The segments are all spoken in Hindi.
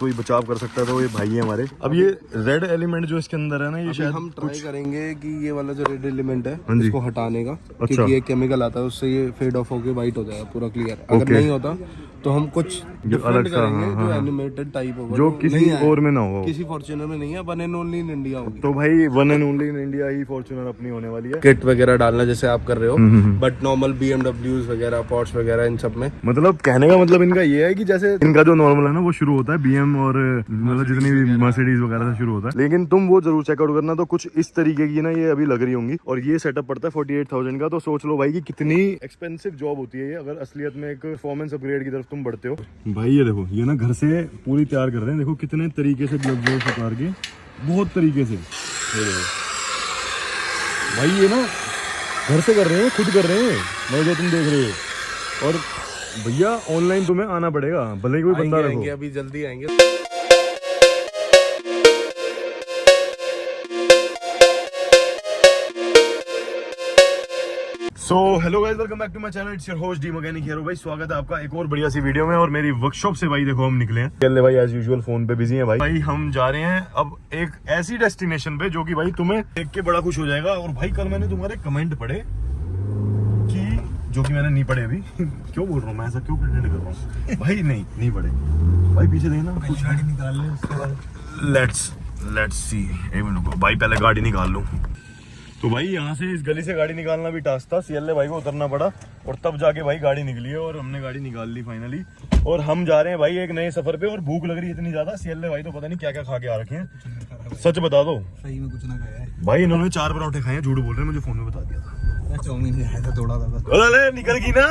कोई बचाव कर सकता है तो ये भाई है हमारे। अब ये रेड एलिमेंट जो इसके अंदर है ना, ये शायद हम ट्राई करेंगे कि ये वाला जो रेड एलिमेंट है हाँ जी। इसको हटाने का, अच्छा। क्योंकि ये केमिकल आता है उससे ये फेड ऑफ होके वाइट हो जाएगा पूरा क्लियर। अगर नहीं होता तो हम कुछ डिफरेंट करेंगे जो एनिमेटेड टाइप होगा, जो किसी और में ना हो, किसी फॉर्च्यूनर में नहीं है, one and only in India होगी। तो भाई one and only in India he Fortuner अपनी होने वाली है। किट वगैरह डालना जैसे आप कर रहे हो, बट नॉर्मल BMWs वगैरह, पोर्श वगैरह, इन सब में मतलब कहने का मतलब इनका ये है कि जैसे इनका जो नॉर्मल है ना वो शुरू होता है BM और मतलब जितनी भी मर्सिडीज वगैरह से शुरू होता है, लेकिन तुम वो जरूर चेकआउट करना। तो कुछ इस तरीके की ना ये अभी लग रही होंगी, और ये सेटअप पड़ता है 48,000 का। तो सोच लो भाई कि कितनी एक्सपेंसिव जॉब होती है ये, अगर असलियत में एक परफॉर्मेंस अपग्रेड की तरफ तुम बढ़ते हो। भाई ये देखो, ये ना घर से पूरी तैयार कर रहे हैं, देखो कितने तरीके से ग्लव्स उतार के, बहुत तरीके से। ये देखो भाई, ये ना घर से कर रहे हैं, खुद कर रहे हैं, मैं जो तुम देख रहे हो। और भैया ऑनलाइन तुम्हें आना पड़ेगा, भले ही कोई बंदा रखो। अभी जल्दी आएंगे। So hello guys, welcome back to my channel. It's your host D mechanic here. भाई स्वागत है आपका एक और बढ़िया सी वीडियो में। और मेरी वर्कशॉप से भाई देखो हम निकले हैं। चल भाई एज यूजुअल फोन पे बिजी हैं भाई हम जा रहे हैं अब एक ऐसी डेस्टिनेशन पे जो कि भाई तुम्हें देख के बड़ा खुश हो जाएगा। और भाई कल मैंने तुम्हारे कमेंट पढ़े कि जो कि मैंने नहीं पढ़े अभी क्यों बोल रहा हूँ मैं, ऐसा क्यों प्रेटेंड कर रहा हूँ भाई, नहीं पढ़े भाई। पीछे देखना, कुछ गाड़ी निकाल ले उसके बाद लेट्स सी। एक मिनट रुको भाई, पहले गाड़ी निकाल लूं। तो भाई यहाँ से इस गली से गाड़ी निकालना भी टास्क था, सीएलए भाई को उतरना पड़ा और तब जाके भाई गाड़ी निकली है। और हमने गाड़ी निकाल ली फाइनली, और हम जा रहे हैं भाई एक नए सफर पे। और भूख लग रही है इतनी ज्यादा, सीएलए भाई तो पता नहीं क्या क्या खा के आ रखे हैं। सच बता दो, सही में कुछ ना खाया है भाई इन्होंने 4 पराठे खाए हैं, झूठ बोल रहे हैं, मुझे फोन में बता दिया था। चाउमीन खाया था थोड़ा सा। अरे निकल गई ना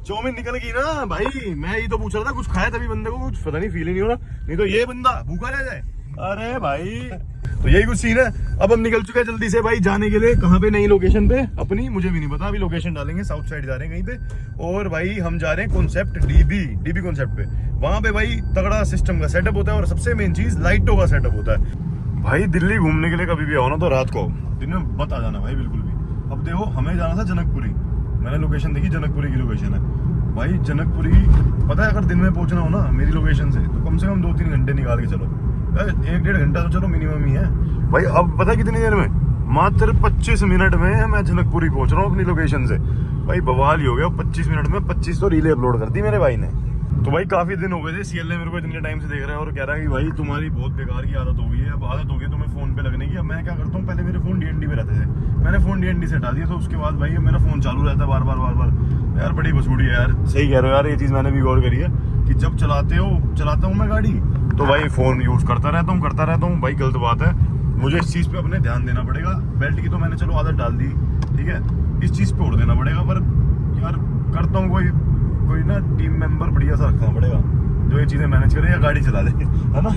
चाउमीन, निकल गई ना भाई। मैं ये तो पूछ रहा था कुछ खाया तभी बंदे को कुछ पता नहीं, फील ही नहीं हो रहा, नहीं तो ये बंदा भूखा रह जाए। अरे भाई तो यही कुछ सीन है। अब हम निकल चुके हैं जल्दी से भाई जाने के लिए। कहाँ पे, नई लोकेशन पे अपनी, मुझे भी नहीं पता, अभी लोकेशन डालेंगे। साउथ साइड जा रहे हैं कहीं पे। और भाई हम जा रहे हैं कॉन्सेप्ट डीबी कॉन्सेप्ट पे। वहां पे भाई तगड़ा सिस्टम का सेटअप होता है, और सबसे मेन चीज लाइटों का सेटअप होता है। भाई दिल्ली घूमने के लिए कभी भी आओ ना तो रात को, दिन में मत आ जाना भाई बिल्कुल भी। अब देखो हमें जाना था जनकपुरी, मैंने लोकेशन देखी, जनकपुरी की लोकेशन है भाई। जनकपुरी पता है, अगर दिन में पहुंचना हो ना मेरी लोकेशन से तो कम से कम 2-3 घंटे निकाल के चलो, 1-1.5 घंटा तो चलो मिनिमम ही है भाई। अब पता है कितनी देर में, मात्र 25 मिनट में मैं जनकपुरी पहुंच रहा हूँ अपनी लोकेशन से। भाई बवाल ही हो गया 25 मिनट में। 25 तो रीलें अपलोड कर दी मेरे भाई ने। तो भाई काफी दिन हो गए थे, सीएलए मेरे को इतने टाइम से देख रहा है और कह रहा है कि भाई तुम्हारी बहुत बेकार की आदत हो गई है, अब आदत हो गई तुम्हें फोन पे लगने की। अब मैं क्या करता हूँ, पहले मेरे फोन DND पे रहते थे, मैंने फोन DND से हटा दिया। तो उसके बाद भाई मेरा फोन चालू रहता है बार बार। यार बड़ी बसूड़ी है यार, सही कह रहे हो यार, ये चीज मैंने भी गौर करी है कि जब चलाता हूँ मैं गाड़ी तो भाई फोन यूज करता रहता हूँ भाई, गलत बात है। मुझे इस चीज पे अपने ध्यान देना पड़ेगा। बेल्ट की तो मैंने चलो आदत डाल दी, ठीक है, इस चीज पे उड़ देना पड़ेगा। पर यार करता हूँ कोई ना टीम मेंबर बढ़िया सा रखना पड़ेगा जो ये चीजें मैनेज करे या गाड़ी चला दे, है ना।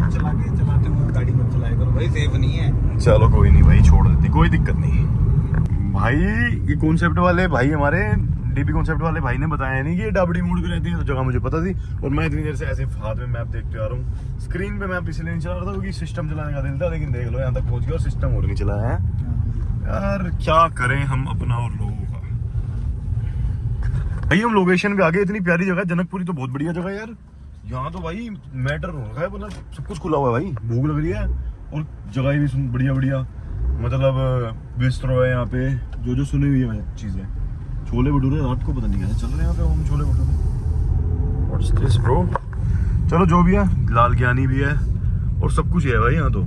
चलाते हुए गाड़ी मत चलाया करो भाई, सेफ नहीं है। चलो कोई नहीं भाई, छोड़ देती, कोई दिक्कत नहीं भाई। ये कॉन्सेप्ट वाले भाई, हमारे डीबी कॉन्सेप्ट वाले भाई ने बताया नहीं कि ये डाबड़ी मोड़ पे रहती है, तो जगह मुझे पता थी। और मैं इतनी देर से ऐसे हाथ में मैप देखते आ रहा हूँ। स्क्रीन पे मैप इसलिए नहीं चला रहा था क्योंकि सिस्टम चलाने का दिल था, लेकिन देख लो यहाँ तक पहुंच गया और सिस्टम और नहीं चलाया है। यार क्या करें हम अपना और लोगों का। भाई हम लोकेशन पे आ गए, इतनी प्यारी जगह जनकपुरी, तो बहुत बढ़िया जगह है यार। यहाँ तो भाई मैटर हो रखा है, मतलब सब कुछ खुला हुआ है भाई, भूख लग रही है और जगह भी बढ़िया, मतलब बिस्ट्रो है यहाँ पे, जो सुनी हुई है चीजें। छोले भटूरे रात को पता नहीं कैसे चल रहे हैं यहाँ पे, हम chole bhature. What's this bro? चलो जो भी है, लाल ज्ञानी भी है और सब कुछ है भाई यहाँ तो।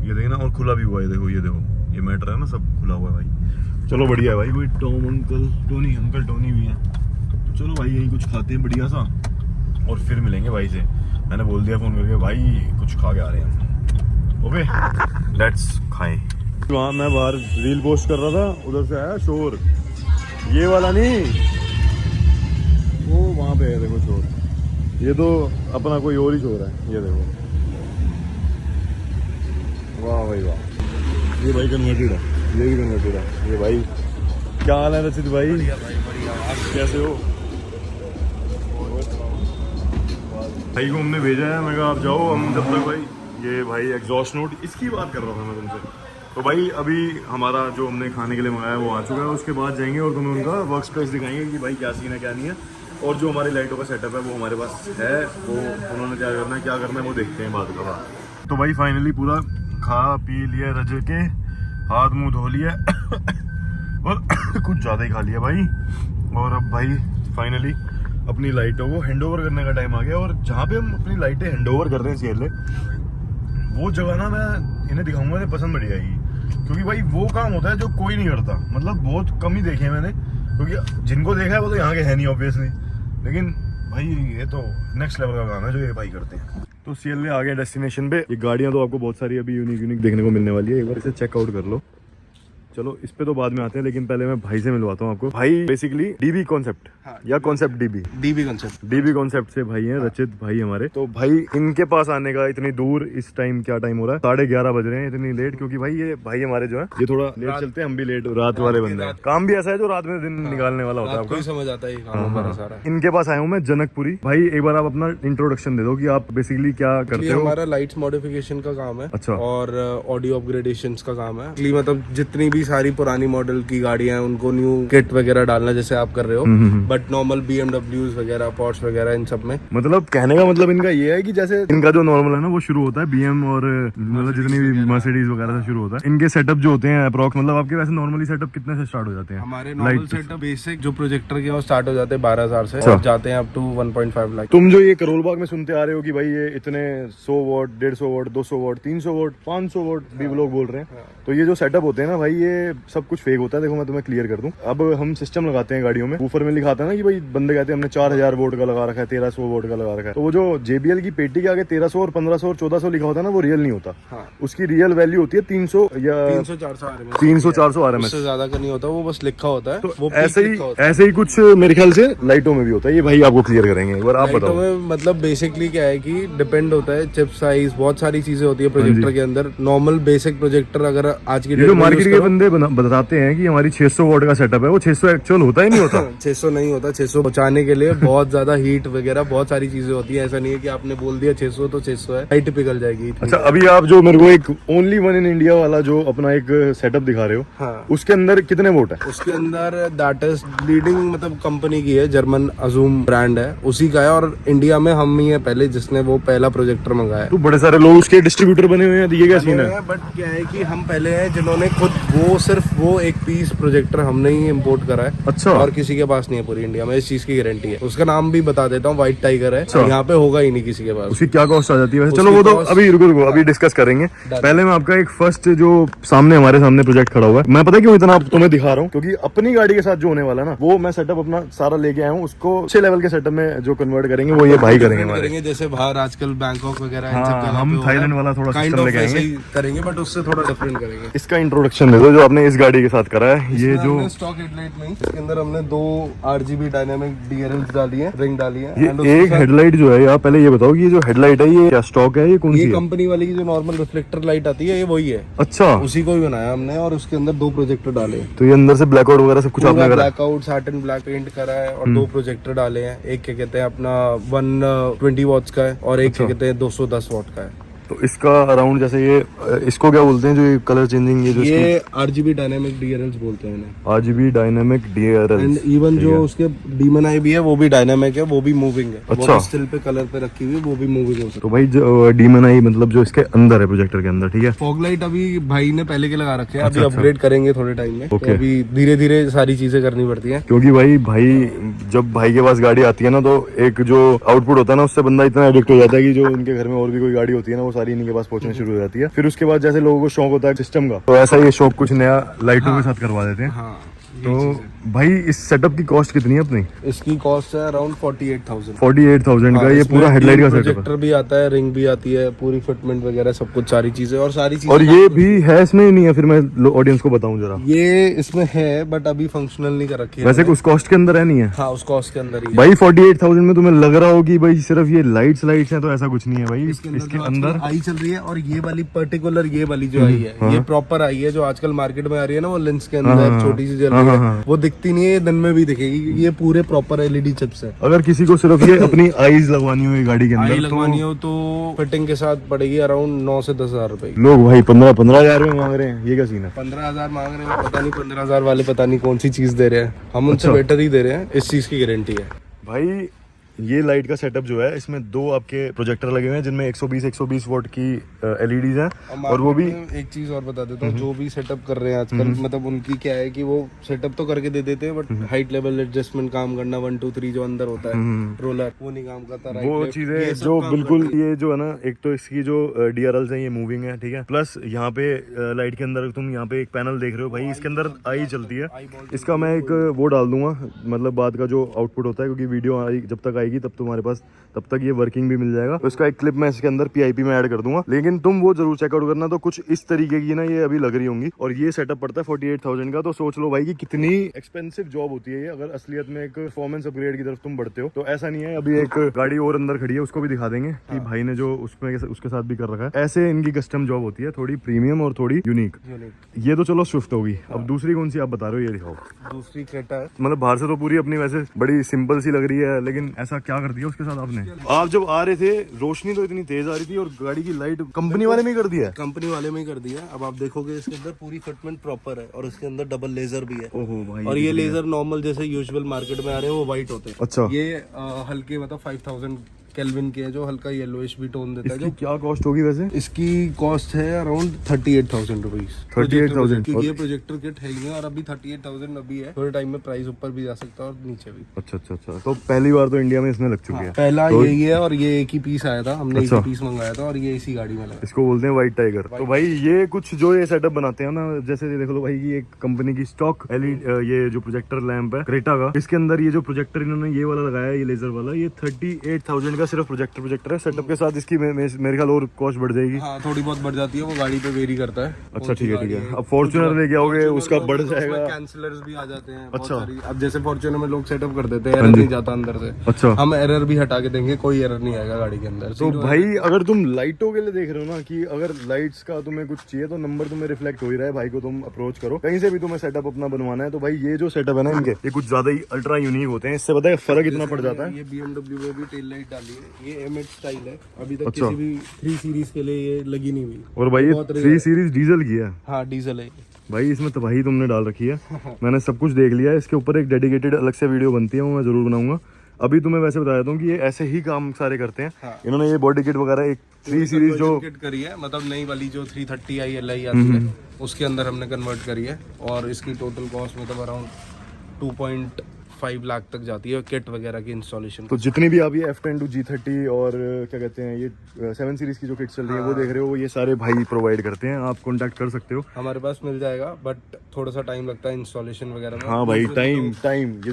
ये देखना, और खुला भी हुआ है, देखो ये देखो, ये मैटर है ना, सब खुला हुआ है भाई। चलो बढ़िया है भाई। कोई टोनी भी है। तो चलो भाई यही कुछ खाते हैं बढ़िया सा, और फिर मिलेंगे भाई से। मैंने बोल दिया फोन करके भाई कुछ खा के आ रहे हैं। ओके लेट्स खाएं। वहाँ मैं बाहर रील पोस्ट कर रहा था, उधर से आया शोर, ये वाला नहीं, वो वहाँ पे है देखो शोर। ये तो अपना कोई और ही शोर है, ये देखो। वाह भाई वाह, ये भाई कन्वर्टेड है, ये भी कन्वर्टेड है। ये भाई क्या हाल है रचित भाई? बढ़िया भाई बढ़िया, आप कैसे हो? भाई को हमने भेजा है, मैं कहा आप जाओ, हम जब तक भाई ये भाई एग्जॉस्ट नोट इसकी बात कर रहा था मैं तुमसे। तो भाई अभी हमारा जो हमने खाने के लिए मंगाया वो आ चुका है, उसके बाद जाएंगे और तुम्हें उनका वर्क स्पेस दिखाएंगे कि भाई क्या सीन है क्या नहीं है। और जो हमारी लाइटों का सेटअप है वो हमारे पास है, वो उन्होंने क्या करना है वो देखते हैं बाद का। तो भाई फाइनली पूरा खा पी लिया, रज के हाथ मुंह धो लिया और कुछ ज़्यादा ही खा लिया भाई। और अब भाई फाइनली अपनी लाइटों को हैंडओवर करने का टाइम आ गया। और जहाँ पे हम अपनी लाइटें हैंडओवर कर रहे हैं सीएलए, वो जगह ना मैं इन्हें दिखाऊंगा, इन्हें पसंद बढ़ जाएगी। क्योंकि भाई वो काम होता है जो कोई नहीं करता, मतलब बहुत कम ही देखे हैं मैंने, क्योंकि जिनको देखा है वो तो यहाँ के है नहीं ऑब्वियसली, लेकिन भाई ये तो नेक्स्ट लेवल का काम है जो ये भाई करते हैं। तो सीएलए आ गया डेस्टिनेशन पे। ये गाड़ियाँ तो आपको बहुत सारी अभी यूनिक देखने को मिलने वाली है, एक बार इसे चेकआउट कर लो। चलो इस पे तो बाद में आते हैं, लेकिन पहले मैं भाई से मिलवाता हूँ आपको। भाई बेसिकली डीबी कॉन्सेप्ट या कॉन्सेप्ट डीबी कॉन्सेप्ट से भाई हैं रचित भाई हमारे। तो भाई इनके पास आने का इतनी दूर, इस टाइम क्या टाइम हो रहा है, 11:30 बज रहे हैं, इतनी लेट, क्योंकि भाई ये भाई हमारे जो है ये थोड़ा लेट चलते हैं, हम भी लेट, रात वाले बंदे हैं। काम भी ऐसा है जो रात में दिन निकालने वाला होता है, आपको समझ आता है काम हमारा सारा। इनके पास आया हूँ मैं जनकपुरी। भाई एक बार आप अपना इंट्रोडक्शन दे दो कि आप बेसिकली क्या करते हो। हमारा लाइट्स मॉडिफिकेशन का काम है। अच्छा। और ऑडियो अपग्रेडेशंस का काम है। मतलब जितनी भी सारी पुरानी मॉडल की गाड़ियां हैं उनको न्यू किट वगैरह डालना, जैसे आप कर रहे हो, बट नॉर्मल BMWs वगैरह, पोर्श वगैरह, इन सब में। मतलब कहने का मतलब इनका ये है कि जैसे इनका जो नॉर्मल है ना वो शुरू होता है BM और मतलब जितनी भी मर्सिडीज वगैरह से शुरू होता है। इनके सेटअप जो होते हैं अप्रॉक्स, मतलब आपके वैसे नॉर्मली सेटअप कितने से स्टार्ट हो जाते हैं? हमारे नॉर्मल सेटअप बेसिक जो प्रोजेक्टर के वो स्टार्ट हो जाते हैं 12,000 से, और जाते हैं अप टू 1.5 लाख। तुम जो ये करोल बाग में सुनते आ रहे हो कि भाई ये इतने 100 what, 150 what, 200 what, 300 what, 500 what भी लोग बोल रहे हैं, तो ये जो सेटअप होते हैं ना भाई, ये सब कुछ फेक होता है। देखो मैं तुम्हें क्लियर कर दूं, अब हम सिस्टम लगाते हैं गाड़ियों में, ऊपर में लिखा आता है ना कि भाई बंदे कहते हैं हमने 4000 वोल्ट का लगा रखा है, 1300 वोल्ट का लगा रखा है, तो वो जो JBL की पेटी के आगे 1300 और 1500 और 1400 लिखा होता है ना, वो रियल नहीं होता। उसकी रियल वैल्यू होती है 300 या 300-400 RMS, उससे ज्यादा का नहीं होता, वो बस लिखा होता है। तो ऐसे ही कुछ मेरे ख्याल से लाइटों में भी होता है। ये भाई आपको क्लियर करेंगे, एक बार आप बताओ। मतलब बेसिकली क्या है कि डिपेंड होता है चिप साइज, बहुत सारी चीजें होती है प्रोजेक्टर के अंदर। नॉर्मल बेसिक प्रोजेक्टर अगर आज की जो मार्केट के बंदे बताते हैं कि हमारी 600 वॉट का सेटअप है, वो 600 एक्चुअल होता ही नहीं होता। 600 नहीं होता। 600 पहुंचाने के लिए बहुत ज्यादा हीट वगैरह बहुत सारी चीजें होती है। ऐसा नहीं है कि आपने बोल दिया 600 तो 600 है, हाइट पिघल जाएगी। अच्छा, अभी आप जो मेरे को एक ओनली वन इन इंडिया वाला जो अपना एक सेटअप दिखा रहे हो, हाँ, उसके अंदर कितने वोट है? उसके अंदर दैट इज लीडिंग, मतलब कंपनी की है, जर्मन अजूम ब्रांड है, उसी का है। और इंडिया में हम ही है पहले जिसने वो पहला प्रोजेक्टर मंगाया। तो बड़े सारे लोग उसके डिस्ट्रीब्यूटर बने हुए हैं, ये क्या सीन है? बट क्या है कि हम पहले हैं जिन्होंने खुद सिर्फ वो एक पीस प्रोजेक्टर हमने ही इम्पोर्ट करा है। अच्छा। और किसी के पास नहीं है पूरी इंडिया में, इस चीज की गारंटी है। उसका नाम भी बता देता हूँ, व्हाइट टाइगर है। यहाँ पे होगा ही नहीं किसी के पास। उसकी क्या कॉस्ट आ जाती है वैसे? चलो वो तो अभी रुको अभी डिस्कस करेंगे। पहले मैं आपका एक फर्स्ट जो हमारे सामने प्रोजेक्ट खड़ा हुआ है, मैं पता क्यों इतना तुम्हें दिखा रहा हूँ, क्योंकि अपनी गाड़ी के साथ जो होने वाला है ना, वो मैं सेटअप अपना सारा लेके आया हूँ, उसको अच्छे लेवल के सेटअप में जो कन्वर्ट करेंगे वो ये भाई करेंगे। जैसे बाहर आजकल बैंकॉक वगैरह हम थाईलैंड वाला थोड़ा सिस्टम लेके आएंगे, करेंगे, बट उससे थोड़ा डिफरेंट करेंगे। इसका इंट्रोडक्शन दे दो जो आपने इस गाड़ी के साथ करा है। ये जो स्टॉक हेडलाइट में, इसके अंदर हमने 2 RGB डायनामिक DRLs डाली है, रिंग डाली है। ये एक हेडलाइट जो है, यार पहले ये बताओ कि ये जो हेडलाइट है ये क्या स्टॉक है, ये कौन सी है? कंपनी वाली की जो नॉर्मल रिफ्लेक्टर लाइट आती है, ये वही है। अच्छा, उसी को ही बनाया हमने, और उसके अंदर 2 प्रोजेक्टर डाले। तो ये अंदर से ब्लैकआउट वगैरह सब कुछ आपने करा? ब्लैकआउट, सैटिन ब्लैक पेंट करा है, और 2 प्रोजेक्टर डाले हैं। एक क्या कहते हैं अपना 120 वॉट्स का है, और एक क्या कहते हैं 210 वॉट का है। तो इसका अराउंड जैसे ये इसको क्या बोलते हैं जो ये कलर चेंजिंग, ये RGB डायनामिक DRLs बोलते हैं इन्हें। RGB dynamic DRLs। And even जो उसके डीमन आई भी है वो भी डायनामिक है, वो भी मूविंग है। अच्छा। स्टिल पे कलर पे रखी हुई है, वो भी मूविंग हो सकती है। तो भाई डीमन आई मतलब जो इसके अंदर है, प्रोजेक्टर के अंदर, ठीक है। फॉग लाइट अभी भाई ने पहले के लगा रखे हैं, अभी अपग्रेड करेंगे थोड़े टाइम में। तो अभी धीरे धीरे सारी चीजें करनी पड़ती है, क्योंकि भाई जब भाई के पास गाड़ी आती है ना, तो एक जो आउटपुट होता है ना, उससे बंदा इतना एडिक्ट हो जाता है कि जो उनके घर में और भी कोई गाड़ी होती है ना, वो सारी इन्हीं के पास पहुंचने शुरू हो जाती है। फिर उसके बाद जैसे लोगों को शौक होता है सिस्टम का, तो ऐसा ये शौक कुछ नया लाइटों के साथ करवा देते हैं। हाँ, तो भाई इस सेटअप की कॉस्ट कितनी है अपनी? इसकी कॉस्ट है अराउंड 48,000। 48,000 का ये पूरा हेडलाइट का सेटअप है। प्रोजेक्टर भी आता है, रिंग भी आती है, पूरी फिटमेंट वगैरह सब कुछ, सारी चीजें और सारी चीजें। और ये भी है इसमें नहीं है? फिर मैं ऑडियंस को बताऊं जरा, ये इसमें है बट अभी फंक्शनल नहीं कर रखी है वैसे उस कॉस्ट के अंदर है, नहीं है? हाँ, उस कॉस्ट के अंदर ही। भाई 48,000 में तुम्हें लग रहा हो कि भाई सिर्फ ये लाइट्स हैं, तो ऐसा कुछ नहीं है भाई। इसके अंदर आई चल रही है, और ये वाली पर्टिकुलर ये वाली जो आई है, ये प्रॉपर आई है, जो आजकल मार्केट में आ रही है ना, वो लेंस के अंदर छोटी सी जल रही है, वो दिखती नहीं है, दिन में भी दिखेगी। ये पूरे प्रॉपर LED चिप्स है। अगर किसी को सिर्फ ये अपनी आईज लगवानी हो गाड़ी के अंदर, लगवानी हो तो फिटिंग के साथ पड़ेगी अराउंड 9 से 10,000 रुपए। लोग भाई 15,000 में मांग रहे हैं, ये क्या सीन है? 15,000 मांग रहे हैं, पता नहीं 15,000 वाले पता नहीं कौन सी चीज दे रहे हैं। हम उनसे बेटर ही दे रहे हैं, इस चीज की गारंटी है। भाई ये लाइट का सेटअप जो है इसमें दो आपके प्रोजेक्टर लगे हुए हैं जिनमें 120 वोट की एलईडीज हैं और वो भी एक चीज और बता देता हूँ, जो भी सेटअप कर रहे हैं आजकल मतलब उनकी क्या है कि वो सेटअप तो करके दे देते हैं बट हाइट लेवल एडजस्टमेंट काम करना 1 2 3 जो अंदर होता है रोलर वो नहीं काम करता। वो चीजें जो बिल्कुल ये जो है ना, एक तो इसकी जो DRLs हैं ये मूविंग है, ठीक है, प्लस यहाँ पे लाइट के अंदर तुम यहाँ पे एक पैनल देख रहे हो भाई, इसके अंदर आई चलती है। इसका मैं एक वो डाल दूंगा मतलब बाद का जो आउटपुट होता है, क्योंकि वीडियो जब तक आएगी तब तुम्हारे पास तब तक ये वर्किंग भी मिल जाएगा। तो इसका एक क्लिप मैं इसके अंदर PIP में ऐड कर दूंगा, लेकिन तुम वो जरूर चेकआउट करना। तो कुछ इस तरीके की ना ये अभी लग रही होंगी और ये सेटअप पड़ता है 48,000 का। तो सोच लो भाई कि कितनी एक्सपेंसिव जॉब होती है ये, अगर असलियत में एक परफॉर्मेंस अपग्रेड की तरफ तुम बढ़ते हो तो। ऐसा नहीं है, अभी एक गाड़ी और अंदर खड़ी है उसको भी दिखा देंगे कि भाई ने जो उसमें उसके साथ भी कर रखा है। ऐसे इनकी कस्टम जॉब होती है, थोड़ी प्रीमियम और थोड़ी यूनिक। ये तो चलो स्विफ्ट होगी, अब दूसरी कौन सी आप बता रहे हो, ये दिखाओ। दूसरी क्रेटा है, मतलब बाहर से तो पूरी अपनी वैसे बड़ी सिंपल सी लग रही है, लेकिन ऐसा क्या कर दिया उसके साथ आपने? आप जब आ रहे थे रोशनी तो इतनी तेज आ रही थी और गाड़ी की लाइट कंपनी वाले में ही कर दिया है। कंपनी वाले में ही कर दिया। अब आप देखोगे इसके अंदर पूरी फिटमेंट प्रॉपर है और इसके अंदर डबल लेजर भी है। ओहो भाई, और ये लेजर नॉर्मल जैसे यूजुअल मार्केट में आ रहे हैं वो व्हाइट होते हैं। अच्छा, ये हल्के मतलब 5000 केल्विन के है, जो हल्का येलोइश भी टोन देता है। जो क्या कॉस्ट होगी वैसे? इसकी कॉस्ट है अराउंड 38,000 रुपीज। 38,000 क्योंकि ये प्रोजेक्टर किट है ही और अभी 38,000 अभी है। थोड़े टाइम में प्राइस ऊपर भी जा सकता है और नीचे भी। अच्छा अच्छा अच्छा, तो पहली बार तो इंडिया में इसमें लग चुकी है। पहला तो यही है और ये एक ही पीस आया था, हमने एक ही पीस मंगाया था और ये इसी गाड़ी में लगा। इसको बोलते हैं व्हाइट टाइगर। तो भाई ये कुछ जो ये सेटअप बनाते हैं ना, जैसे ये देख लो भाई, ये कंपनी की स्टॉक ये जो प्रोजेक्टर लैंप है क्रेटा का, इसके अंदर ये जो प्रोजेक्टर इन्होंने ये वाला लगाया है, ये लेजर वाला, ये 38,000 का सिर्फ प्रोजेक्टर है। सेटअप के साथ इसकी मेरे ख्याल और कॉस्ट बढ़ जाएगी। हाँ, थोड़ी बहुत बढ़ जाती है, वो गाड़ी पे वेरी करता है। अच्छा ठीक है ठीक है। अब फॉर्च्यूनर लेके आओगे उसका बढ़ जाएगा। कैंसलर्स भी आ जाते हैं। अच्छा, अब जैसे फॉर्च्यूनर में लोग सेटअप कर देते हैं, एरर नहीं जाता अंदर से। अच्छा, हम एरर भी हटा के देंगे, कोई एरर नहीं आएगा गाड़ी के अंदर। तो भाई अगर तुम लाइटों के लिए देख रहे हो ना, कि अगर लाइट्स का तुम्हें कुछ चाहिए तो नंबर तुम्हें रिफ्लेक्ट हो ही रहा है, भाई को तुम अप्रोच करो। कहीं से भी तुम्हें सेटअप अपना बनवाना है तो भाई ये जो सेटअप है ना इनके, ये कुछ ज्यादा ही अल्ट्रा यूनिक होते हैं। इससे पता है फर्क इतना पड़ जाता है। ये BMW में भी टेल लाइट डाली है, ये M8 स्टाइल है। अभी तक किसी भी 3 सीरीज के लिए ये लगी नहीं हुई। और भाई ये 3 सीरीज डीजल की है। हाँ, डीजल है भाई, इसमें तबाही तुमने डाल रखी है। मैंने सब कुछ देख लिया है। इसके ऊपर एक डेडिकेटेड अलग से वीडियो बनती है, वो मैं जरूर बनाऊंगा। अभी तुम्हें वैसे बता देता हूँ कि ये ऐसे ही काम सारे करते हैं। हाँ। इन्होंने ये बॉडी किट वगैरह एक 3 सीरीज जो किट करी है, मतलब नई वाली जो 330i Li आती है उसके अंदर हमने कन्वर्ट करी है और इसकी टोटल कॉस्ट मतलब अराउंड 2.5 लाख तक जाती है किट वगैरह की इंस्टॉलेशन। तो जितनी भी आप ये F10 G30 और क्या कहते हैं ये 7 सीरीज की जो किट चल रही है वो देख रहे हो, ये सारे भाई प्रोवाइड करते हैं। आप कांटेक्ट कर सकते हो, हमारे पास मिल जाएगा, बट थोड़ा सा टाइम लगता है इंस्टॉलेशन वगैरह में। हाँ भाई, टाइम ये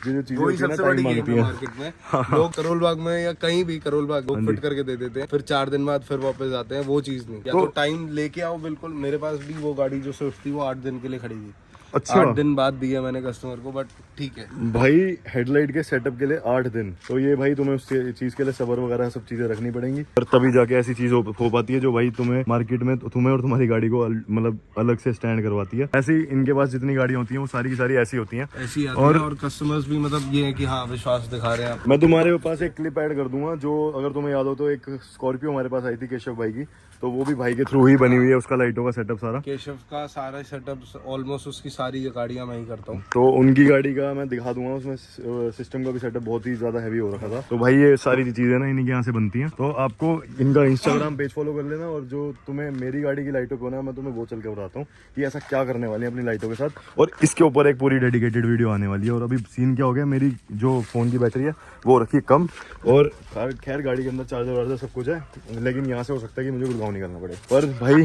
जो चीजें होती है ना, टाइम मांगती है मार्केट में। लोग करोल बाग में या कहीं भी करोल बाग लोग फिट करके दे देते हैं, फिर 4 दिन बाद फिर वापस आते हैं। वो चीज नहीं, या तो टाइम लेके आओ। बिल्कुल, मेरे पास भी वो गाड़ी जो स्विफ्ट थी वो 8 दिन के लिए खड़ी थी। अच्छा, 8 दिन बाद दिया मैंने कस्टमर को, बट ठीक है भाई। हेडलाइट के सेटअप के लिए 8 दिन, तो ये भाई तुम्हें उस चीज के लिए सबर वगैरह सब चीजें रखनी पड़ेंगी और तभी जाके ऐसी चीज हो पाती है जो भाई तुम्हें मार्केट में तुम्हें और तुम्हारी गाड़ी को मतलब अलग से स्टैंड करवाती है। ऐसी इनके पास जितनी गाड़ियां होती हैं वो सारी की सारी ऐसी होती हैं, ऐसी आती है। और कस्टमर्स भी मतलब ये है कि हाँ, विश्वास दिखा रहे हैं। मैं तुम्हारे पास एक क्लिप ऐड कर दूंगा, जो अगर तुम्हें याद हो तो एक स्कॉर्पियो हमारे पास आई थी केशव भाई की, तो वो भी भाई के थ्रू ही बनी हुई है। उसका लाइटों का सेटअप सारा केशव का सारा सेटअप ऑलमोस्ट उसकी सारी गाड़ियां मैं ही करता हूँ। तो उनकी गाड़ी का मैं दिखा दूंगा, उसमें सिस्टम का भी सेटअप बहुत ही ज्यादा हैवी हो रखा था। तो भाई ये सारी चीजें ना इन्हीं के यहाँ से बनती हैं। तो आपको इनका इंस्टाग्राम पेज फॉलो कर लेना, और जो तुम्हें मेरी गाड़ी की लाइटों को ना मैं तुम्हें वो चल के बताता हूँ कि ऐसा क्या करने वाले हैं अपनी लाइटों के साथ, और इसके ऊपर एक पूरी डेडिकेटेड वीडियो आने वाली है। और अभी सीन क्या हो गया, मेरी जो फोन की बैटरी है वो रखी कम, और खैर गाड़ी के अंदर चार्जर सब कुछ है, लेकिन यहाँ से हो सकता है कि मुझे गुड़गांव नहीं करना पड़े। पर भाई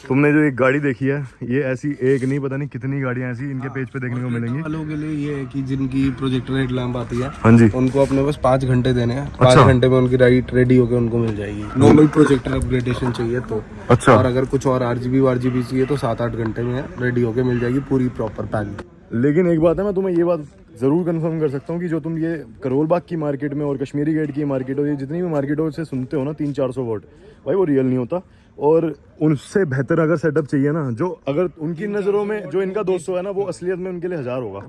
तुमने जो एक गाड़ी देखी है, ये ऐसी एक नहीं पता नहीं कितनी गाड़ियां ऐसी इनके पेज पे देखने को मिलेंगी। वालों के लिए ये है कि जिनकी प्रोजेक्टर हेड लैंप आती है, हाँ जी, उनको अपने पास 5 घंटे देने हैं। 5 घंटे में उनकी राइड रेडी होकर उनको मिल जाएगी। नॉर्मल प्रोजेक्टर अपग्रेडेशन चाहिए तो, अच्छा, और अगर कुछ और RGB चाहिए तो 7-8 घंटे में रेडी होकर मिल जाएगी पूरी प्रॉपर पैक। लेकिन एक बात है, मैं तुम्हें ये बात जरूर कंफर्म कर सकता हूँ कि जो तुम ये करोल बाग की मार्केट में और कश्मीरी गेट की मार्केट हो, ये जितनी भी मार्केटों से सुनते हो ना 300-400 वोट, भाई वो रियल नहीं होता। और उनसे बेहतर अगर सेटअप चाहिए ना, जो अगर उनकी नज़रों में जो इनका 200 है ना, वो असलियत में उनके लिए 1000 होगा।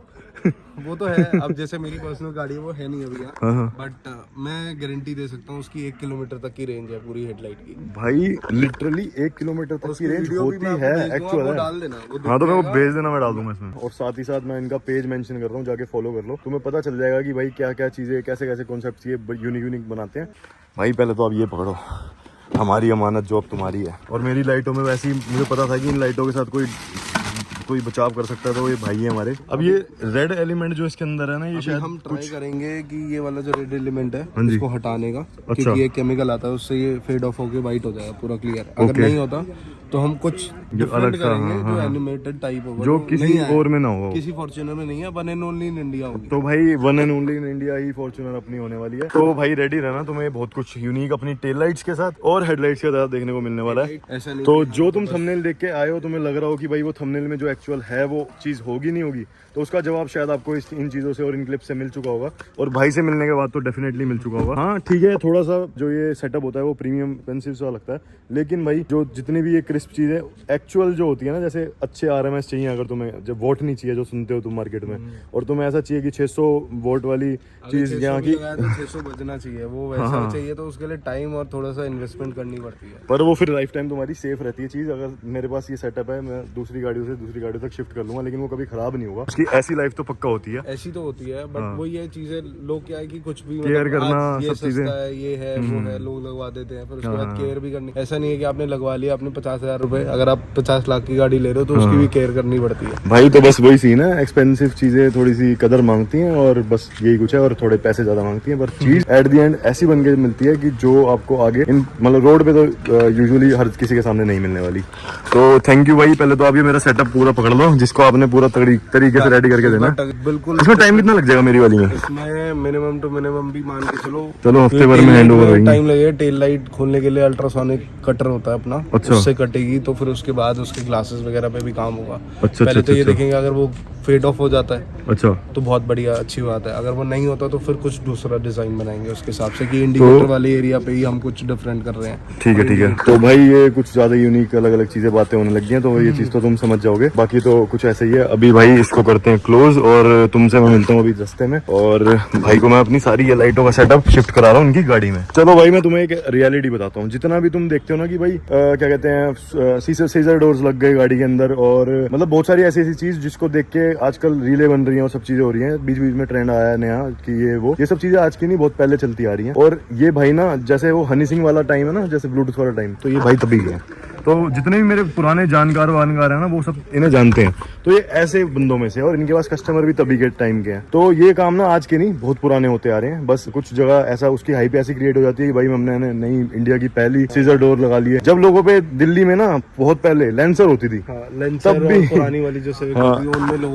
वो तो है। अब जैसे मेरी पर्सनल गाड़ी है वो है नहीं अभी, हाँ। बट मैं गारंटी दे सकता हूँ उसकी 1 किलोमीटर तक की रेंज है पूरी हेडलाइट की। भाई लिटरली 1 किलोमीटर तक की रेंज होती है, एक्चुअल है। डाल देना वो। हाँ तो मैं वो भेज देना, मैं डाल दूंगा इसमें। और साथ ही साथ मैं इनका पेज मेंशन कर रहा हूँ, जाके फॉलो कर लो, तुम्हें पता चल जाएगा कि भाई क्या क्या चीज़ें, कैसे कैसे कॉन्सेप्ट ये यूनिक बनाते हैं। भाई पहले तो आप ये पकड़ो, हमारी अमानत जो अब तुम्हारी है। और मेरी लाइटों में वैसे ही मुझे पता था कि इन लाइटों के साथ कोई बचाव कर सकता है, तो ये भाई है हमारे। अब ये रेड एलिमेंट जो इसके अंदर है ना, ये शायद हम ट्राई करेंगे कि ये वाला जो रेड एलिमेंट है हाँ जी। इसको हटाने का, अच्छा। क्योंकि ये केमिकल आता है उससे ये फेड ऑफ होके वाइट हो जाएगा पूरा क्लियर। अगर नहीं होता तो हम कुछ डिफरेंट करेंगे, जो एनिमेटेड टाइप होगा, जो किसी और में ना हो, किसी फॉर्च्यूनर में नहीं है, one and only in India होगी। तो भाई one and only in India he Fortuner अपनी होने वाली है। तो भाई रेडी रहना, तुम्हें बहुत कुछ यूनिक अपनी टेल लाइट्स के साथ और हेडलाइट्स के साथ देखने को मिलने वाला है। ऐसा नहीं तो जो तुम थंबनेल देख के आए हो, तुम्हें लग रहा हो कि भाई वो थंबनेल में जो एक्चुअल है वो चीज होगी नहीं होगी, तो उसका जवाब शायद आपको इन चीजों से और इन क्लिप से मिल चुका होगा, और भाई से मिलने के बाद तो डेफिनेटली मिल चुका होगा। हाँ ठीक है, थोड़ा सा जो ये सेटअप होता है वो प्रीमियम एक्सपेंसिव सा लगता है, लेकिन भाई जो जितनी भी ये क्रिस्प चीज है एक्चुअल जो होती है ना, जैसे अच्छे RMS चाहिए, अगर तुम्हें जब वोट नहीं चाहिए जो सुनते हो तुम मार्केट में, और तुम्हें ऐसा चाहिए कि 600 वोट वाली चीज यहाँ की 600 बजना चाहिए, वो वैसा चाहिए तो उसके लिए टाइम और थोड़ा सा इन्वेस्टमेंट करनी पड़ती है, पर वो फिर लाइफ टाइम तुम्हारी सेफ रहती है चीज। अगर मेरे पास ये सेटअप है, मैं दूसरी गाड़ियों से दूसरी गाड़ियों तक शिफ्ट कर लूंगा, लेकिन वो कभी खराब नहीं होगा। उसकी ऐसी लाइफ तो पक्का होती है, ऐसी तो होती है, बट वो ये चीजें लोग क्या है कि कुछ भी केयर करना, ये सब चीजें है, ये है, वो है, लोग लगवा देते हैं, फिर उसके बाद केयर भी करनी। ऐसा नहीं है कि आपने लगवा लिया, आपने 50,000 रुपए, अगर आप 50 लाख की गाड़ी ले रहे हो तो उसकी भी केयर करनी पड़ती है भाई। तो बस वही सीन है, एक्सपेंसिव चीजें थोड़ी सी कदर मांगती हैं, और बस यही कुछ है, और थोड़े पैसे ज्यादा मांगती हैं, पर चीज एट द एंड ऐसी बन के मिलती है कि जो आपको आगे मतलब रोड पे तो यूजुअली हर किसी के सामने नहीं मिलने वाली। तो थैंक यू भाई, पहले तो आप ये मेरा सेटअप पूरा पकड़ लो, जिसको आपने पूरा तरीके से रेडी करके देना। बिल्कुल। इसमें टाइम कितना लग जाएगा मेरी वाली में? इसमें मिनिमम टू मिनिमम भी मान के चलो हफ्ते भर में हैंड ओवर टाइम लगेगा। टेल लाइट खोलने के लिए अल्ट्रासोनिक कटर होता है अपना, अच्छा। उससे कटेगी, तो फिर उसके बाद उसके ग्लासेस वगैरह पे भी काम होगा। अच्छा, पहले अच्छा, तो ये अच्छा। देखेंगे अगर वो फेड ऑफ हो जाता है अच्छा तो बहुत बढ़िया अच्छी बात है, अगर वो नहीं होता तो फिर कुछ दूसरा डिजाइन बनाएंगे उसके हिसाब से कि इंडिकेटर वाले एरिया पे ही हम कुछ डिफरेंट कर रहे हैं। ठीक है। तो भाई ये कुछ ज्यादा यूनिक अलग अलग चीजें बातें होने लगी हैं, तो ये चीज तो तुम समझ जाओगे, बाकी तो कुछ ऐसे ही है। अभी भाई इसको करते हैं क्लोज, और तुमसे मैं मिलता हूँ अभी रास्ते में, और भाई को मैं अपनी सारी ये लाइटों का सेटअप शिफ्ट करा रहा हूँ उनकी गाड़ी में। चलो भाई मैं तुम्हें एक रियलिटी बताता हूँ। जितना भी तुम देखते हो ना कि भाई क्या कहते हैं, सीजर डोर्स लग गए गाड़ी के अंदर, और मतलब बहुत सारी ऐसी ऐसी चीज जिसको देख के आजकल रीलें बन रही हैं और सब चीजें हो रही हैं। बीच बीच में ट्रेंड आया है नया कि ये सब चीजें आज की नहीं, बहुत पहले चलती आ रही हैं। और ये भाई ना, जैसे वो हनी सिंह वाला टाइम है ना, जैसे ब्लूटूथ वाला टाइम, तो ये भाई तभी है। तो जितने भी मेरे पुराने जानकार वानकार हैं ना, वो सब इन्हें जानते हैं। तो ये ऐसे बंदों में से, और इनके पास कस्टमर भी तभी के टाइम के हैं। तो ये काम ना आज के नहीं, बहुत पुराने होते आ रहे हैं। बस कुछ जगह ऐसा उसकी हाइप ऐसी क्रिएट हो जाती है कि भाई हमने नई इंडिया की पहली सीजर डोर लगा ली है। जब लोगों पे दिल्ली में ना बहुत पहले लेंसर होती थी, तब भी पुरानी वाली जो सिविक होती है,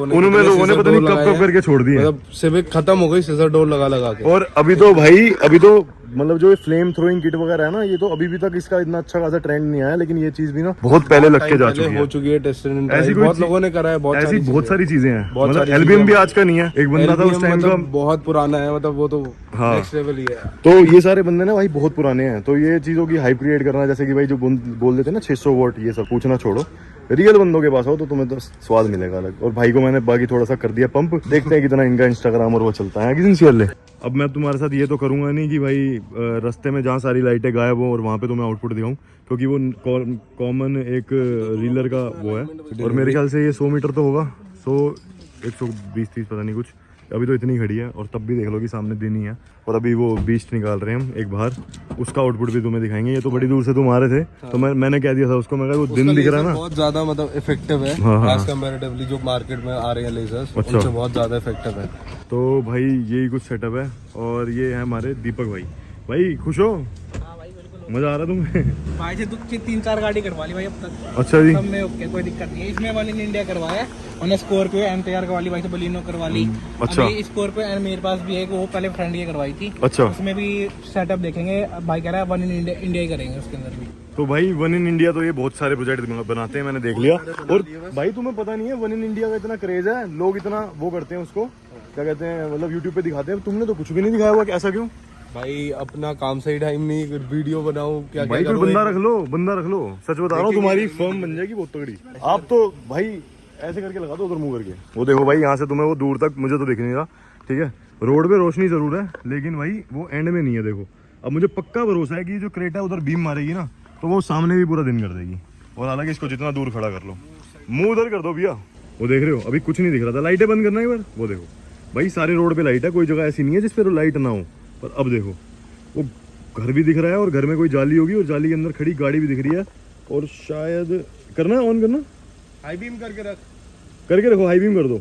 उनमें लोगों ने पता नहीं कब करके छोड़ दिए, मतलब सिविक खत्म हो गई सीजर डोर लगा के। और अभी तो मतलब जो फ्लेम थ्रोइंग किट वगैरह है ना, ये तो अभी भी तक इसका इतना अच्छा खासा ट्रेंड नहीं आया, लेकिन ये चीज भी ना बहुत पहले लग के जा चुकी है। ऐसी बहुत लोगों ने करा है, बहुत सारी चीजें हैं। एल्बियम भी आज का नहीं है, एक बंदा था उस टाइम का, बहुत पुराना है, मतलब वो तो नेक्स्ट लेवल ही है। तो ये सारे बंदे ना भाई बहुत पुराने हैं। तो ये चीजों की हाइप क्रिएट करना, जैसे कि भाई जो बोल देते हैं ना 600 वोट, ये सब पूछना छोड़ो, रियल बंदों के पास हो तो तुम्हें तो स्वाद मिलेगा अलग। और भाई को मैंने बाकी थोड़ा सा कर दिया पंप, देखते हैं कितना इनका इंस्टाग्राम और वो चलता है किसी सिंसियरली। अब मैं तुम्हारे साथ ये तो करूंगा नहीं कि भाई रास्ते में जहाँ सारी लाइटें गायब हो और वहाँ पे तुम्हें आउटपुट दिखाऊं, क्योंकि वो कॉमन एक रीलर का वो है। और मेरे ख्याल से ये 100 मीटर तो होगा, 120-130 पता नहीं कुछ, अभी तो इतनी खड़ी है। और तब भी देख लो कि सामने दिन ही है, और अभी वो बीस्ट निकाल रहे हैं हम एक बाहर, उसका आउटपुट भी तुम्हें दिखाएंगे। ये तो बड़ी दूर से तुम आ रहे थे, तो मैंने कह दिया था उसको, मैं कहा वो दिन दिख रहा है ना, बहुत ज्यादा मतलब इफेक्टिव है एज कंपैरेटिवली जो मार्केट में आ रहे हैं लेजर्स, उनसे बहुत ज्यादा इफेक्टिव है। तो भाई यही कुछ सेटअप है। और ये है हमारे दीपक भाई। भाई खुश हो? मजा आ रहा तुम्हें? भाई से 3-4 गाड़ी करवा ली भाई अब तक। अच्छा जी, सब में ओके, कोई दिक्कत नहीं है। इसमें वाली ने इंडिया करवाया, उन्हें स्कॉर्पियो MTR करवा ली भाई से, बलिनो करवा ली। अच्छा। अभी स्कॉर्पियो मेरे पास भी है, वो पहले फ्रेंड ये करवाई थी। अच्छा। उसमें भी सेटअप देखेंगे, भाई कह रहा है वन इन इंडिया ही करेंगे उसके अंदर भी। तो भाई वन इन इंडिया तो ये बहुत सारे प्रोजेक्ट बनाते हैं, मैंने देख लिया। और भाई तुम्हें पता नहीं है वन इन इंडिया का इतना क्रेज है, लोग इतना वो करते हैं उसको, क्या कहते हैं, मतलब यूट्यूब पे दिखाते हैं। तुमने तो कुछ भी नहीं दिखाया हुआ, ऐसा क्यों? भाई अपना काम सही टाइम नहीं, फिर वीडियो बनाओ क्या भाई क्या कोई करो। बंदा रख लो, सच बता रहा हूँ तुम्हारी फर्म बन जाएगी बहुत तगड़ी। आप तो भाई ऐसे करके लगा दो उधर मुंह करके, वो देखो भाई यहाँ से तुम्हें वो दूर तक मुझे तो दिख नहीं रहा, ठीक है। रोड पे रोशनी जरूर है लेकिन भाई वो एंड में नहीं है। देखो अब मुझे पक्का भरोसा है कि जो क्रेटा उधर बीम मारेगी ना तो वो सामने भी पूरा दिन कर देगी। और हालांकि इसको जितना दूर खड़ा कर लो, मुंह उधर कर दो भैया। वो देख रहे हो अभी कुछ नहीं दिख रहा था, लाइटें बंद करना एक बार। वो देखो भाई सारे रोड पे लाइट है, कोई जगह ऐसी नहीं है जिस पे लाइट ना हो। पर अब देखो वो घर भी दिख रहा है और घर में कोई जाली होगी और जाली के अंदर खड़ी गाड़ी भी दिख रही है। और शायद करना है ऑन करना, हाई बीम करके रखो, हाई बीम कर दो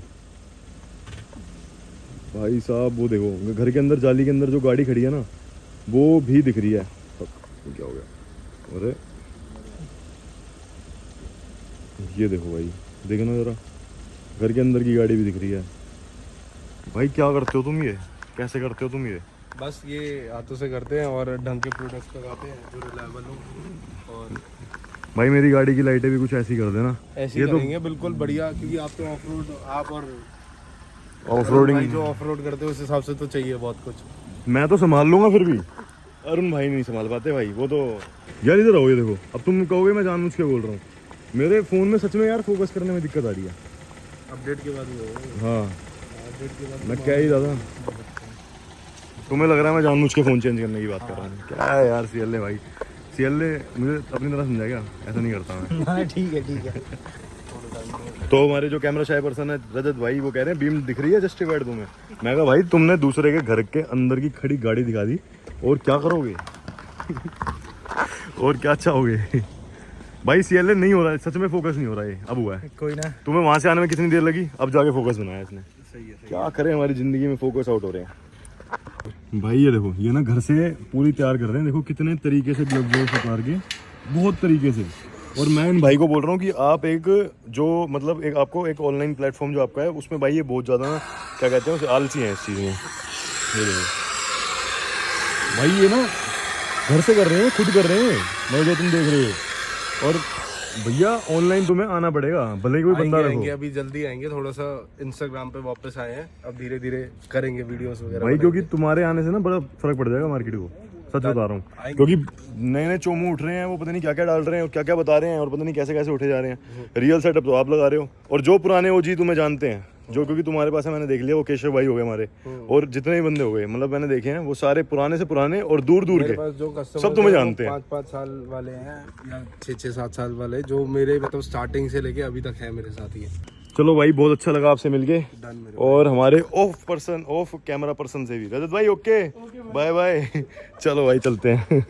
भाई साहब। वो देखो घर के अंदर जाली के अंदर जो गाड़ी खड़ी है ना वो भी दिख रही है। क्या हो गया? अरे ये देखो भाई, देखना जरा, घर के अंदर की गाड़ी भी दिख रही है। भाई क्या करते हो तुम ये, कैसे करते हो तुम ये? बस ये हाथों से करते हैं और ढंग के प्रोडक्ट्स लगाते हैं जो रिलायबल हो। और भाई मेरी गाड़ी की लाइटें भी कुछ ऐसी कर देना, ऐसे ये करेंगे बिल्कुल बढ़िया, क्योंकि आप तो ऑफ रोड, आप और ऑफ रोडिंग जो ऑफ रोड करते हो उस हिसाब से तो चाहिए बहुत कुछ। मैं तो संभाल लूंगा, फिर भी अरुण भाई नहीं संभाल पाते भाई। वो तो यार इधर आओ, ये देखो अब तुम कहोगे मैं जानबूझ के बोल रहा हूँ, मेरे फोन में सच में यार फोकस करने में दिक्कत आ रही है। अपडेट के बाद हाँ अपडेट के बाद मैं क्या ही दादा, तुम्हें लग रहा है मैं जानबूझ के फोन चेंज करने की बात कर रहा हूँ। क्या है यार CLA भाई, CLA मुझे अपनी तरह समझा क्या, ऐसा नहीं करता मैं। ठीक है तो हमारे जो कैमरा शाय पर्सन है रजत भाई, वो कह रहे हैं बीम दिख रही है जस्टिफाइड तुम्हें। मैं कहा भाई तुमने दूसरे के घर के अंदर की खड़ी गाड़ी दिखा दी और क्या करोगे और क्या चाहोगे भाई। CLA नहीं हो रहा है, सच में फोकस नहीं हो रहा है। अब हुआ है, कोई ना, तुम्हें वहां से आने में कितनी देर लगी, अब जाके फोकस बनाया इसने। सही है। क्या करें, हमारी जिंदगी में फोकस आउट हो रहे हैं भाई। ये देखो ये ना घर से पूरी तैयार कर रहे हैं, देखो कितने तरीके से ग्लव्स उतार के, बहुत तरीके से। और मैं इन भाई को बोल रहा हूँ कि आप एक जो मतलब एक आपको एक ऑनलाइन प्लेटफॉर्म जो आपका है उसमें भाई ये बहुत ज़्यादा क्या कहते हैं आलसी हैं इस चीज़ में। ये देखो भाई ये ना घर से कर रहे हैं, खुद कर रहे हैं, मैं जो तुम देख रहे हो। और भैया ऑनलाइन तुम्हें आना पड़ेगा, भले कोई बंदा रखो। आएंगे अभी जल्दी आएंगे, थोड़ा सा इंस्टाग्राम पे वापस आए हैं, अब धीरे धीरे करेंगे वीडियोस वगैरह भाई क्योंकि तुम्हारे आने से ना बड़ा फर्क पड़ जाएगा मार्केट को, सच बता रहा हूँ। क्योंकि नए नए चोमू उठ रहे हैं, वो पता नहीं क्या क्या डाल रहे हैं और क्या क्या बता रहे हैं और पता नहीं कैसे कैसे उठे जा रहे हैं। रियल सेटअप तो आप लगा रहे हो, और जो पुराने OG तुम्हें जानते हैं, जो क्योंकि तुम्हारे पास है मैंने देख लिया, वो केशव भाई हो गए हमारे, और जितने भी बंदे हो गए मतलब मैंने देखे हैं वो सारे पुराने से पुराने और दूर दूर के जो कस्टमर सब तुम्हें जानते हैं। 5-5 साल वाले हैं या 6-7 साल वाले, जो मेरे मतलब स्टार्टिंग से लेके अभी तक है मेरे साथ ही है। चलो भाई बहुत अच्छा लगा आपसे मिलके, डन मेरे और हमारे ऑफ कैमरा पर्सन से भी रजत भाई ओके बाय बाय। चलो भाई चलते हैं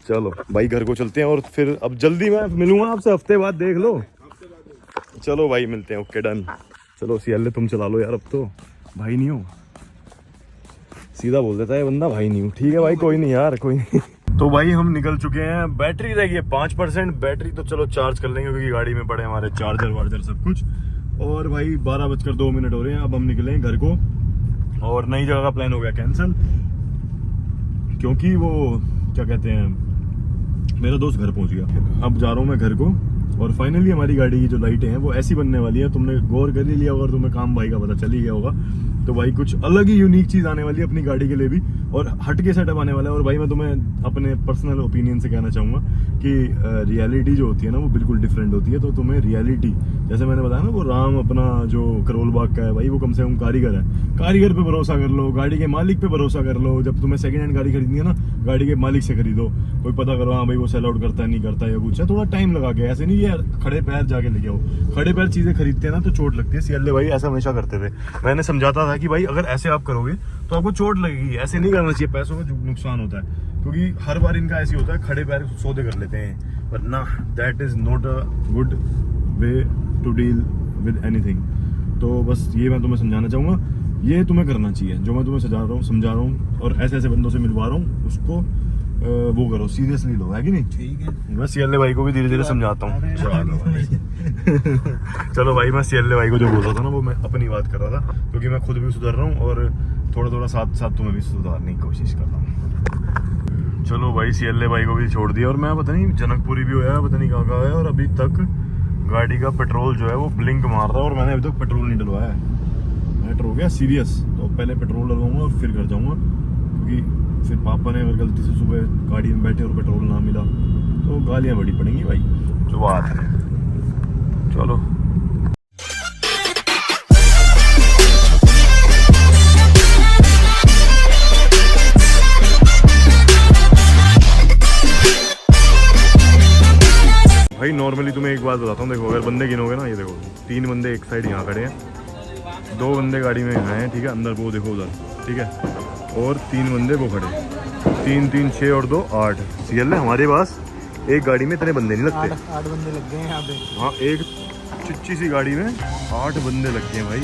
चलो भाई घर को चलते हैं और फिर अब जल्दी मैं मिलूंगा आपसे हफ्ते बाद, देख लो। चलो भाई मिलते हैं, ओके डन। चलो CLA तुम चला लो यार, अब तो भाई नहीं हो, सीधा बोल देता है बंदा भाई नहीं हूँ। ठीक है भाई कोई नहीं यार, कोई नहीं। तो भाई हम निकल चुके हैं, बैटरी रह गई है 5%। बैटरी तो चलो चार्ज कर लेंगे क्योंकि गाड़ी में पड़े हमारे चार्जर वार्जर सब कुछ। और भाई 12:02 हो रहे हैं, अब हम निकले घर को, और नई जगह का प्लान हो गया कैंसिल, क्योंकि वो क्या कहते हैं मेरा दोस्त घर पहुंच गया। अब जा रहा हूँ मैं घर को, और फाइनली हमारी गाड़ी की जो लाइटें हैं वो ऐसी बनने वाली है, तुमने गौर कर ही लिया होगा, तुम्हें काम भाई का पता चल ही गया होगा। तो भाई कुछ अलग ही यूनिक चीज आने वाली है अपनी गाड़ी के लिए भी, और हटके सेटअप आने वाला है। और भाई मैं तुम्हें अपने पर्सनल ओपिनियन से कहना चाहूंगा कि रियलिटी जो होती है ना वो बिल्कुल डिफरेंट होती है। तो तुम्हें रियलिटी, जैसे मैंने बताया ना वो राम अपना जो करोल बाग का है भाई, वो कम से कम कारीगर है, कारीगर पे भरोसा कर लो, गाड़ी के मालिक पे भरोसा कर लो। जब तुम्हें सेकंड हैंड गाड़ी खरीदनी है ना, गाड़ी के मालिक से खरीदो, कोई पता करो हाँ भाई वो सेल आउट करता है नहीं करता है या कुछ है, थोड़ा टाइम लगा के। ऐसे नहीं यार खड़े पैर जाके लेके आओ, खड़े पैर चीजें खरीदते हैं ना तो चोट लगती है। CLA भाई ऐसा हमेशा करते थे, मैंने समझाता था कि भाई अगर ऐसे आप करोगे तो आपको चोट लगेगी, ऐसे नहीं करना चाहिए, पैसों का नुकसान होता है। क्योंकि हर बार इनका ऐसे होता है, खड़े पैर सौदे कर लेते हैं, बट ना that is not a good way to deal with anything. तो बस ये मैं तुम्हें समझाना चाहूंगा, ये तुम्हें करना चाहिए जो मैं तुम्हें समझा रहा हूँ, और ऐसे ऐसे बंदों से मिलवा रहा हूँ, उसको वो करो, सीरियसली लो, है कि नहीं? ठीक है। मैं CLA भाई को भी धीरे धीरे समझाता हूँ। चलो भाई मैं CLA भाई को जो बोल रहा था ना वो मैं अपनी बात कर रहा था, क्योंकि मैं खुद भी सुधर रहा हूँ और थोड़ा थोड़ा साथ साथ तुम्हें भी सुधारने की कोशिश कर रहा हूँ। चलो भाई CLA भाई को भी छोड़ दिया, और मैं पता नहीं जनकपुरी भी होया, पता नहीं कहाँ कहाँ है, और अभी तक गाड़ी का पेट्रोल जो है वो ब्लिंक मार रहा है, और मैंने अभी तक पेट्रोल नहीं डलवाया है। मैटर हो गया सीरियस, तो पहले पेट्रोल डलवाऊंगा और फिर घर जाऊंगा, क्योंकि फिर पापा ने अगर गलती से सुबह गाड़ी में बैठे और पेट्रोल ना मिला तो गालियाँ बड़ी पड़ेंगी भाई। जो बात है, चलो। भाई नॉर्मली तुम्हें एक बात बताता हूँ, देखो अगर बंदे गिनोगे ना, ये देखो 3 बंदे एक साइड यहाँ खड़े हैं, 2 बंदे गाड़ी में यहाँ हैं, ठीक है, अंदर वो देखो उधर, ठीक है, और 3 बंदे वो खड़े हैं, 3 3 6 और 2 8 सीएल है। हमारे पास एक गाड़ी में इतने बंदे नहीं लगते। 8 बंदे लग गए हैं यहाँ पे। हाँ, एक चिच्ची सी गाड़ी में 8 बंदे लग गए हैं भाई।